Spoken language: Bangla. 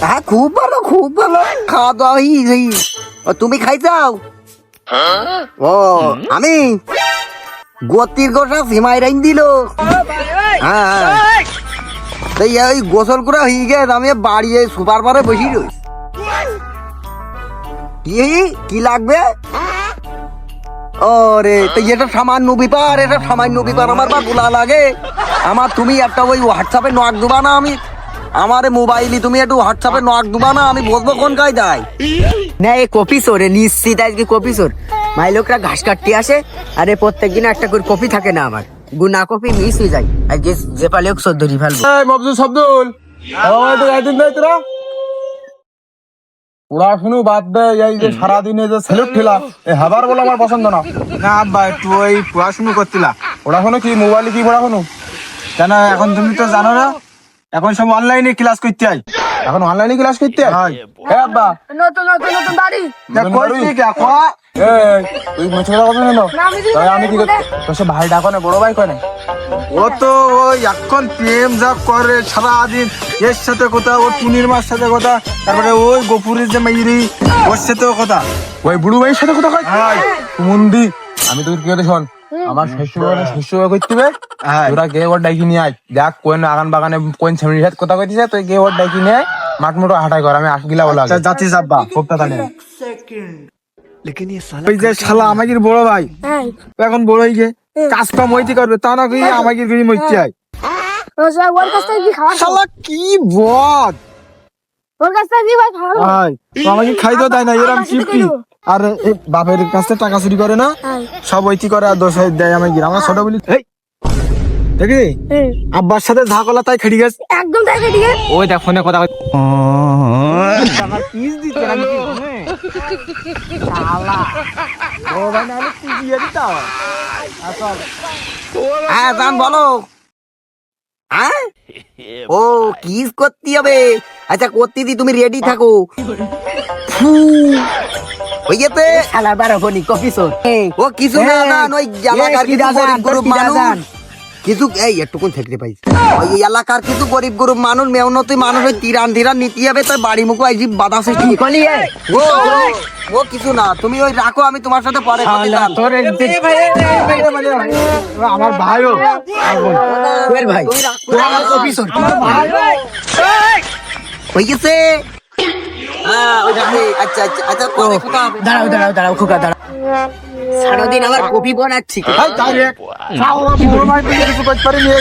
হ্যাঁ খুব ভালো খাওয়া দাওয়া তুমি খাই যাও। ও আমি গতির গোসা সীমাই রাইন দিল। হ্যাঁ এই গোসল করে হয়ে গেছে, আমি বাড়ি সুপার পারে বসি রই। কি লাগবে? ওরে তো এটা সামান্য ব্যাপার, আমার বা গুলা লাগে আমার। তুমি একটা ওই হোয়াটসঅ্যাপে নক দেবা না? আমি আমার মোবাইলে তুমি একটু হোয়াটসঅ্যাপে নক দেবা না? আমি বলবো কোন কায়দায় না এই কপি সোরে নিশ্চিত আজকে কপি সোর। মাই লোকরা ঘাস কাটতে আসে, আরে প্রত্যেক দিন একটা করে কপি থাকে না আমার, গুনা কপি মিস হয়ে যায়। আর যে পালে হোক সব ধরি ফেলবো। মবজুল শব্দুল তোরা পড়াশুনো বাদ দে, এই যে সারাদিনে যে সেলুট ঠেলা এই হাবার বলে আমার পছন্দ না। না আব্বা একটু ওই পড়াশুনো করছিলা। পড়াশুনো কি মোবাইলে কি পড়াশুনো? কেন এখন তুমি তো জানো না, এখন সব অনলাইনে ক্লাস করতে হয়। এখন অনলাইনে ক্লাস করতে হয়? এ আব্বা নতুন বাড়ি তুই মিছে কথা কথা নেন। আমি কি তোর সে ভাই ডাকো না, বড় ভাই কনে? ও তো ওই এখন প্রেম যা করে সারাদিন, এর সাথে কথা, ওর টুনির মার সাথে কথা, তারপরে ওই গোপুরের যে মেয়েরি ওর সাথেও কথা। ওই বুড়ো ভাইয়ের সাথে কথা কয় মুন্ডি। আমি তোর কি কথা শোন, আমার শস্য করতে হবে, তোরা গে ওর ডাকি নিয়ে আয়। দেখ কোন আগান বাগানে কোন ছেমির সাথে কথা কইতিছে, তুই গে ওর ডাকি নিয়ে আয়, মাঠ মোটো হাঁটাই কর। আমি গিলা বলা যাচ্ছিস আব্বা, খুব কথা নেই। ওই যে শালা আমাদের বড় ভাই এখন বড় হয়ে কাজ কাম হইতে করবে, তা না কি আমাদের গিরি মরতে হয়। ওর কাছ থেকে কি খাওয়া? শালা কি বদ ওর কাছ থেকে কি ভাই খাওয়া? ভাই আমাকে খাইতেও দেয় না, এরকম চিপটি। আর এই বাপের কাছে টাকা চুরি করে না, সব ওইটি করে আর দোষ দেয় আমাকে। আমরা ছোট বলি দেখি আব্বার সাথে ঝাকলা তাই খেড়ি গেছে একদম তাই ঠিক আছে। ওই দেখ ফোনে কথা হ্যাঁ জান বলো। হ্যাঁ ও কিস করতে হবে? আচ্ছা করতে দি, তুমি রেডি থাকো। ওই যেতে শালা বারো ফোনি কপি সোর। ও কিছু না জান, ওই এলাকার কিছু গরিব গরিব মানুষ কিছু এই একটুকুন থাকতে পাইছি। ওই এলাকার কিছু গরিব গরিব মানুষ মেহনতি মানুষ ওই তিরান নিতে হবে, তাই বাড়ি মুখো আইজি বাধা সৃষ্টি। ও কিছু না, তুমি ওই রাখো, আমি তোমার সাথে পরে কথা আমার ভাইও ভাই কপি সোর হয়ে গেছে। হ্যাঁ ওই দেখে। আচ্ছা আচ্ছা আচ্ছা পরে কথা হবে। দাঁড়াও খোকা দাঁড়াও। সারাদিন আমার কপি বানাচ্ছি। কিছু করতে পারিনি।